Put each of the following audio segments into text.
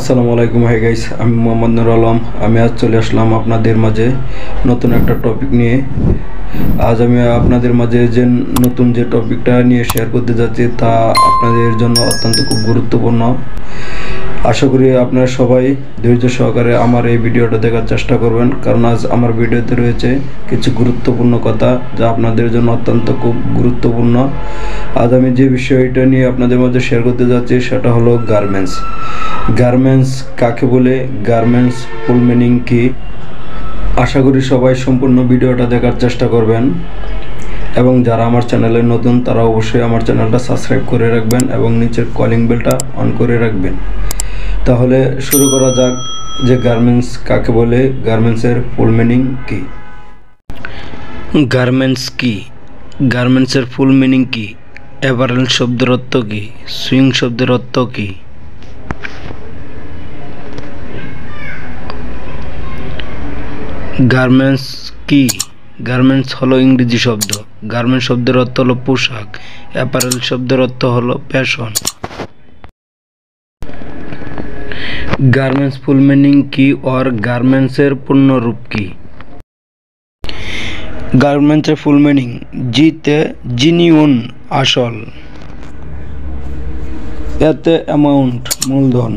আসসালামু আলাইকুম। Hi guys, আমি মোহাম্মদ নুর আলম। আমি আজ চলে আসলাম আপনাদের মাঝে নতুন একটা টপিক নিয়ে। আজ আমি আপনাদের মাঝে নতুন যে টপিকটা নিয়ে শেয়ার করতে যাচ্ছি তা আপনাদের জন্য অত্যন্ত খুব গুরুত্বপূর্ণ। আশা করি আপনারা সবাই ধৈর্য সহকারে আমার এই ভিডিওটা দেখার চেষ্টা করবেন, কারণ আজ আমার ভিডিওতে রয়েছে কিছু গুরুত্বপূর্ণ কথা যা আপনাদের জন্য অত্যন্ত খুব গুরুত্বপূর্ণ। আজ আমি যে বিষয়টা নিয়ে আপনাদের মাঝে শেয়ার করতে যাচ্ছি সেটা হলো গার্মেন্টস। গার্মেন্টস কাকে বলে, গার্মেন্টস ফুল মিনিং কি? আশা করি সবাই সম্পূর্ণ ভিডিওটা দেখার চেষ্টা করবেন, এবং যারা আমার চ্যানেলে নতুন তারা অবশ্যই আমার চ্যানেলটা সাবস্ক্রাইব করে রাখবেন এবং নিচের কলিং বেলটা অন করে রাখবেন। তাহলে শুরু করা যাক যে গার্মেন্টস কাকে বলে, গার্মেন্টসের ফুল মিনিং কি। গার্মেন্টস কি? গার্মেন্টসের ফুল মিনিং কি? অ্যাপারেল শব্দের অর্থ কি? সুইং শব্দের অর্থ কি? গার্মেন্টস কি? গার্মেন্টস হলো ইংরেজি শব্দ। গার্মেন্টস শব্দের অর্থ হলো পোশাক। অ্যাপারেল শব্দের অর্থ হলো ফ্যাশন। গার্মেন্টস ফুল মিনিং কি और গার্মেন্টসের পূর্ণ রূপ কি? গার্মেন্টসের ফুল মিনিং: জিতে জিনিউন আসল, এতে অ্যামাউন্ট মূলধন,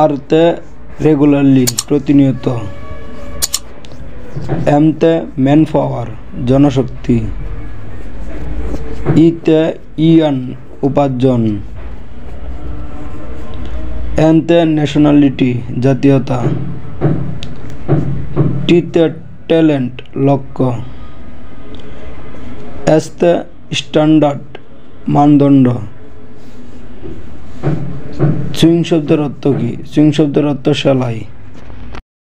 আরতে রেগুলারলি প্রতিনিয়ত, এমতে ম্যান পাওয়ার জনশক্তি, ইতে ইয়ান উপার্জন, এনতে ন্যাশনালিটি জাতীয়তা, টিতে ট্যালেন্ট লক্ষ্য, এসতে স্ট্যান্ডার্ড মানদণ্ড। সুইং শব্দের অর্থ কি? সুইং শব্দের অর্থ সেলাই।